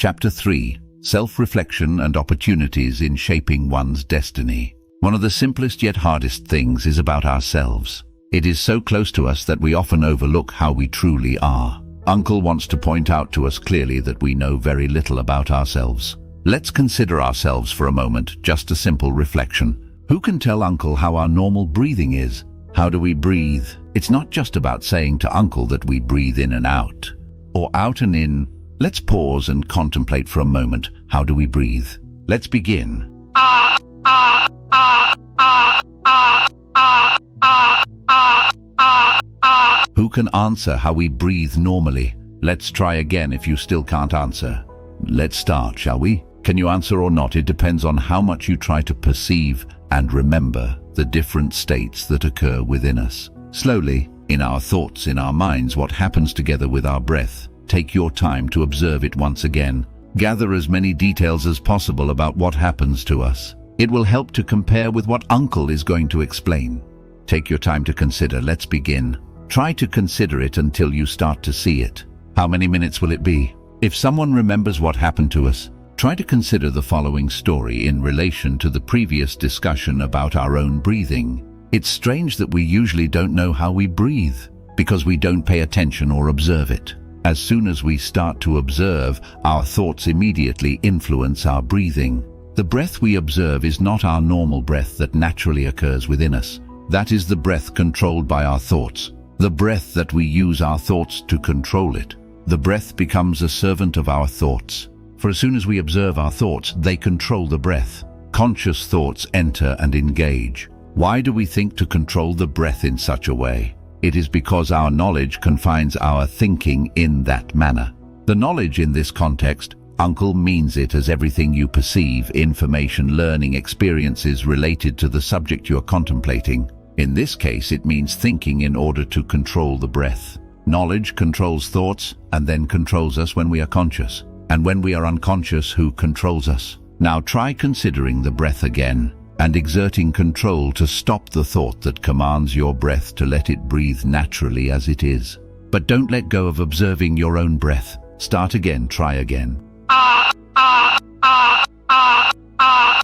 Chapter 3. Self-reflection and opportunities in shaping one's destiny. One of the simplest yet hardest things is about ourselves. It is so close to us that we often overlook how we truly are. Uncle wants to point out to us clearly that we know very little about ourselves. Let's consider ourselves for a moment, just a simple reflection. Who can tell Uncle how our normal breathing is? How do we breathe? It's not just about saying to Uncle that we breathe in and out, or out and in. Let's pause and contemplate for a moment. How do we breathe? Let's begin. Who can answer how we breathe normally? Let's try again if you still can't answer. Let's start, shall we? Can you answer or not? It depends on how much you try to perceive and remember the different states that occur within us. Slowly, in our thoughts, in our minds, what happens together with our breath. Take your time to observe it once again. Gather as many details as possible about what happens to us. It will help to compare with what Uncle is going to explain. Take your time to consider. Let's begin. Try to consider it until you start to see it. How many minutes will it be? If someone remembers what happened to us, try to consider the following story in relation to the previous discussion about our own breathing. It's strange that we usually don't know how we breathe, because we don't pay attention or observe it. As soon as we start to observe, our thoughts immediately influence our breathing. The breath we observe is not our normal breath that naturally occurs within us. That is the breath controlled by our thoughts. The breath that we use our thoughts to control it. The breath becomes a servant of our thoughts. For as soon as we observe our thoughts, they control the breath. Conscious thoughts enter and engage. Why do we think to control the breath in such a way? It is because our knowledge confines our thinking in that manner. The knowledge in this context, Uncle means it as everything you perceive, information, learning, experiences related to the subject you are contemplating. In this case, it means thinking in order to control the breath. Knowledge controls thoughts and then controls us when we are conscious. And when we are unconscious, who controls us? Now try considering the breath again and exerting control to stop the thought that commands your breath to let it breathe naturally as it is. But don't let go of observing your own breath. Start again, try again.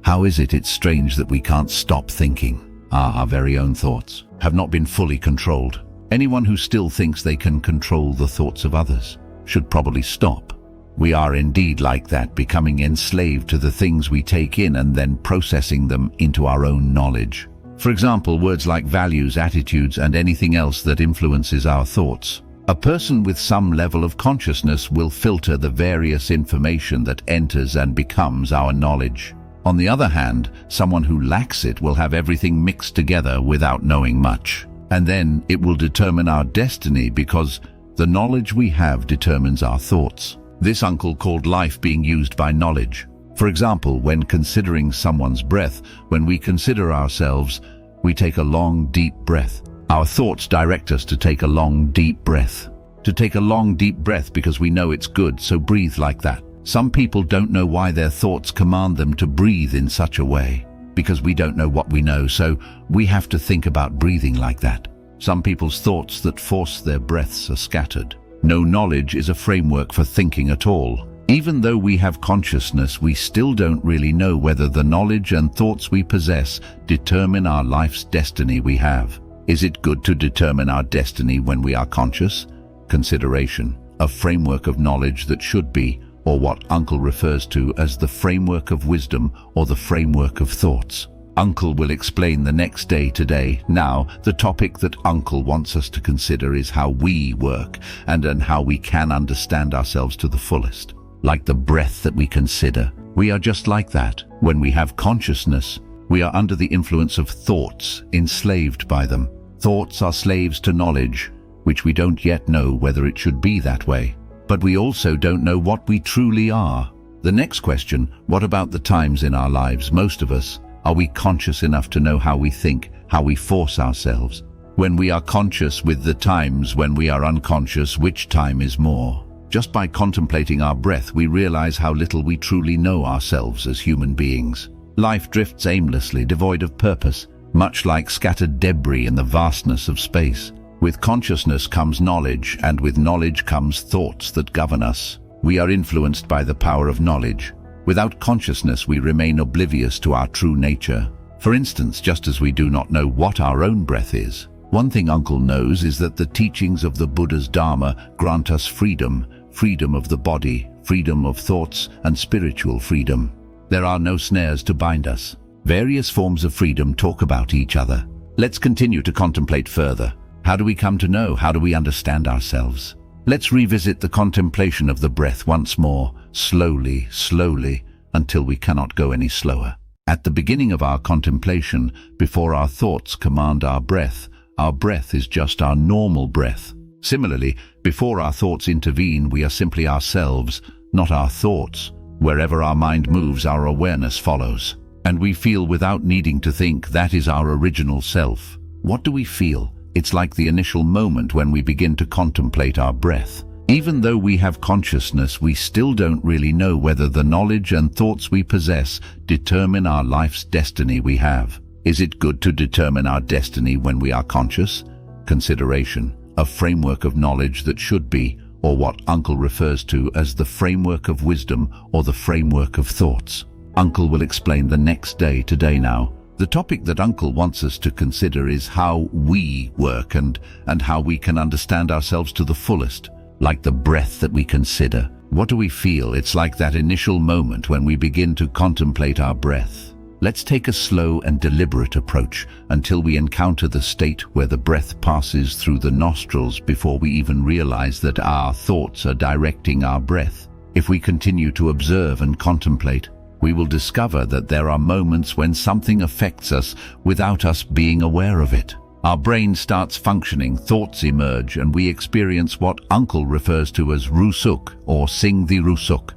How is it? It's strange that we can't stop thinking. Our very own thoughts have not been fully controlled. Anyone who still thinks they can control the thoughts of others should probably stop. We are indeed like that, becoming enslaved to the things we take in and then processing them into our own knowledge. For example, words like values, attitudes, and anything else that influences our thoughts. A person with some level of consciousness will filter the various information that enters and becomes our knowledge. On the other hand, someone who lacks it will have everything mixed together without knowing much. And then it will determine our destiny because the knowledge we have determines our thoughts. This Uncle called life being used by knowledge. For example, when considering someone's breath, when we consider ourselves, we take a long, deep breath. Our thoughts direct us to take a long, deep breath. To take a long, deep breath because we know it's good, so breathe like that. Some people don't know why their thoughts command them to breathe in such a way, because we don't know what we know, so we have to think about breathing like that. Some people's thoughts that force their breaths are scattered. No knowledge is a framework for thinking at all. Even though we have consciousness, we still don't really know whether the knowledge and thoughts we possess determine our life's destiny we have. Is it good to determine our destiny when we are conscious? Consideration. A framework of knowledge that should be, or what Uncle refers to as the framework of wisdom or the framework of thoughts. Uncle will explain the next day today. Now, the topic that Uncle wants us to consider is how we work and how we can understand ourselves to the fullest. Like the breath that we consider, we are just like that. When we have consciousness, we are under the influence of thoughts, enslaved by them. Thoughts are slaves to knowledge, which we don't yet know whether it should be that way. But we also don't know what we truly are. The next question, what about the times in our lives? Most of us, are we conscious enough to know how we think, how we force ourselves? When we are conscious with the times when we are unconscious, which time is more? Just by contemplating our breath, we realize how little we truly know ourselves as human beings. Life drifts aimlessly, devoid of purpose, much like scattered debris in the vastness of space. With consciousness comes knowledge, and with knowledge comes thoughts that govern us. We are influenced by the power of knowledge. Without consciousness, we remain oblivious to our true nature. For instance, just as we do not know what our own breath is, one thing Uncle knows is that the teachings of the Buddha's Dharma grant us freedom, freedom of the body, freedom of thoughts, and spiritual freedom. There are no snares to bind us. Various forms of freedom talk about each other. Let's continue to contemplate further. How do we come to know? How do we understand ourselves? Let's revisit the contemplation of the breath once more, slowly, slowly, until we cannot go any slower. At the beginning of our contemplation, before our thoughts command our breath is just our normal breath. Similarly, before our thoughts intervene, we are simply ourselves, not our thoughts. Wherever our mind moves, our awareness follows. And we feel without needing to think. That is our original self. What do we feel? It's like the initial moment when we begin to contemplate our breath. Even though we have consciousness, we still don't really know whether the knowledge and thoughts we possess determine our life's destiny we have. Is it good to determine our destiny when we are conscious? Consideration, a framework of knowledge that should be, or what Uncle refers to as the framework of wisdom or the framework of thoughts. Uncle will explain the next day today now. The topic that Uncle wants us to consider is how we work and how we can understand ourselves to the fullest. Like the breath that we consider. What do we feel? It's like that initial moment when we begin to contemplate our breath. Let's take a slow and deliberate approach until we encounter the state where the breath passes through the nostrils before we even realize that our thoughts are directing our breath. If we continue to observe and contemplate, we will discover that there are moments when something affects us without us being aware of it. Our brain starts functioning, thoughts emerge, and we experience what Uncle refers to as rusuk or sing the rusuk.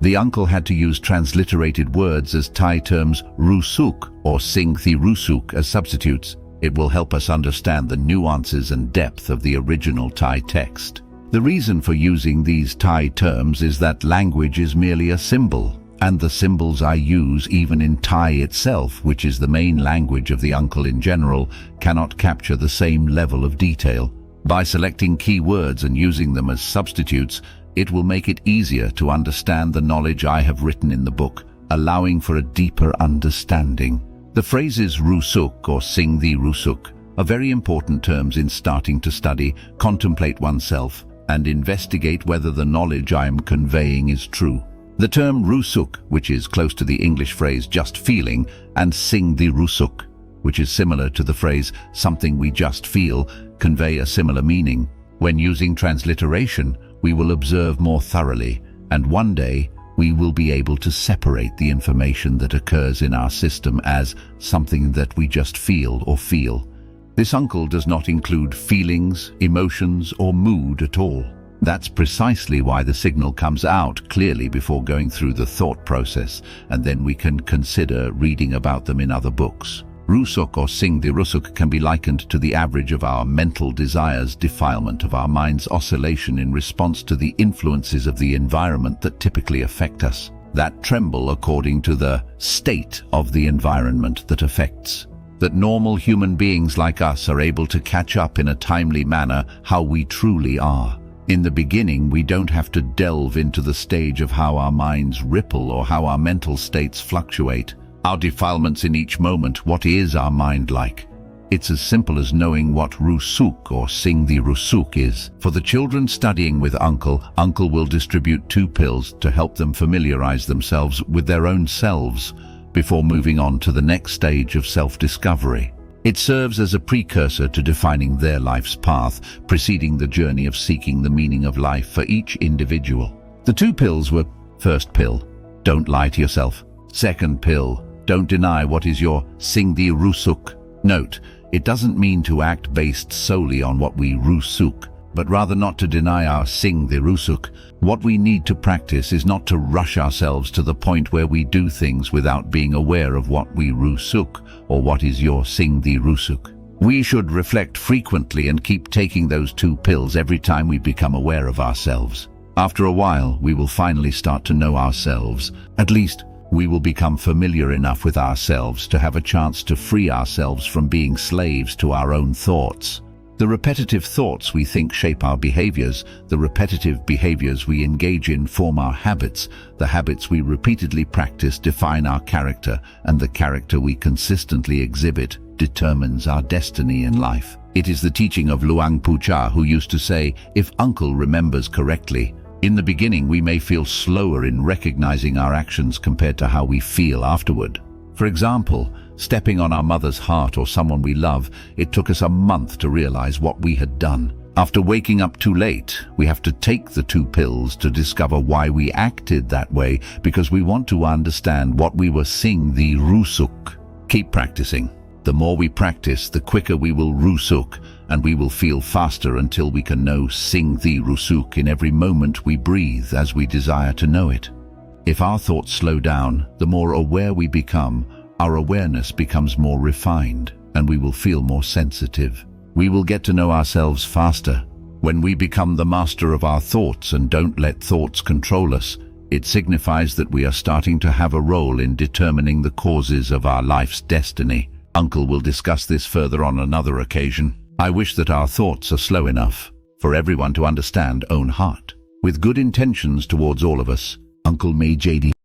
The Uncle had to use transliterated words as Thai terms rusuk or sing the rusuk as substitutes. It will help us understand the nuances and depth of the original Thai text. The reason for using these Thai terms is that language is merely a symbol, and the symbols I use, even in Thai itself, which is the main language of the Uncle in general, cannot capture the same level of detail. By selecting key words and using them as substitutes, it will make it easier to understand the knowledge I have written in the book, allowing for a deeper understanding. The phrases rusuk or sing the rusuk are very important terms in starting to study, contemplate oneself, and investigate whether the knowledge I am conveying is true. The term rusuk, which is close to the English phrase just feeling, and sing the rusuk, which is similar to the phrase something we just feel, convey a similar meaning. When using transliteration, we will observe more thoroughly, and one day we will be able to separate the information that occurs in our system as something that we just feel or feel. This Uncle does not include feelings, emotions, or mood at all. That's precisely why the signal comes out clearly before going through the thought process, and then we can consider reading about them in other books. Rusuk or sing the rusuk can be likened to the average of our mental desires, defilement of our mind's oscillation in response to the influences of the environment that typically affect us. That tremble according to the state of the environment that affects. That normal human beings like us are able to catch up in a timely manner how we truly are. In the beginning, we don't have to delve into the stage of how our minds ripple or how our mental states fluctuate. Our defilements in each moment, what is our mind like? It's as simple as knowing what rusuk or sing the rusuk is. For the children studying with Uncle, Uncle will distribute 2 pills to help them familiarize themselves with their own selves before moving on to the next stage of self-discovery. It serves as a precursor to defining their life's path, preceding the journey of seeking the meaning of life for each individual. The 2 pills were: first pill, don't lie to yourself. Second pill, don't deny what is your sing the rusuk. Note, it doesn't mean to act based solely on what we rusuk, but rather not to deny our sing the rusuk. What we need to practice is not to rush ourselves to the point where we do things without being aware of what we rusuk or what is your sing the rusuk. We should reflect frequently and keep taking those 2 pills every time we become aware of ourselves. After a while, we will finally start to know ourselves. At least, we will become familiar enough with ourselves to have a chance to free ourselves from being slaves to our own thoughts. The repetitive thoughts we think shape our behaviors. The repetitive behaviors we engage in form our habits. The habits we repeatedly practice define our character, and the character we consistently exhibit determines our destiny in life. It is the teaching of Luang Pu Cha, who used to say, "If uncle remembers correctly, in the beginning we may feel slower in recognizing our actions compared to how we feel afterward." For example, stepping on our mother's heart or someone we love, it took us a month to realize what we had done. After waking up too late, we have to take the 2 pills to discover why we acted that way, because we want to understand what we were seeing the rusuk. Keep practicing. The more we practice, the quicker we will rusuk, and we will feel faster until we can know sing the rusuk in every moment we breathe as we desire to know it. If our thoughts slow down, the more aware we become, our awareness becomes more refined, and we will feel more sensitive. We will get to know ourselves faster. When we become the master of our thoughts and don't let thoughts control us, it signifies that we are starting to have a role in determining the causes of our life's destiny. Uncle will discuss this further on another occasion. I wish that our thoughts are slow enough for everyone to understand own heart. With good intentions towards all of us, Uncle May JD.